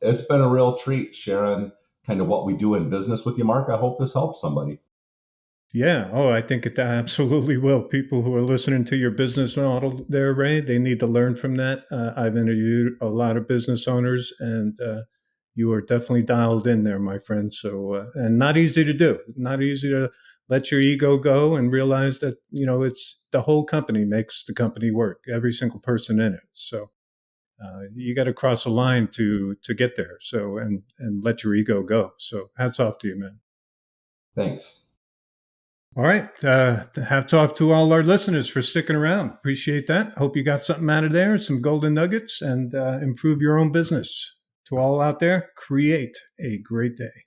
It's been a real treat sharing kind of what we do in business with you, Mark. I hope this helps somebody. Yeah. Oh, I think it absolutely will. People who are listening to your business model there, Ray, they need to learn from that. I've interviewed a lot of business owners, and you are definitely dialed in there, my friend. So, and not easy to do. Not easy to let your ego go and realize that it's the whole company makes the company work. Every single person in it. So. You got to cross a line to get there. So and let your ego go. So hats off to you, man. Thanks. All right. Hats off to all our listeners for sticking around. Appreciate that. Hope you got something out of there, some golden nuggets, and improve your own business. To all out there, create a great day.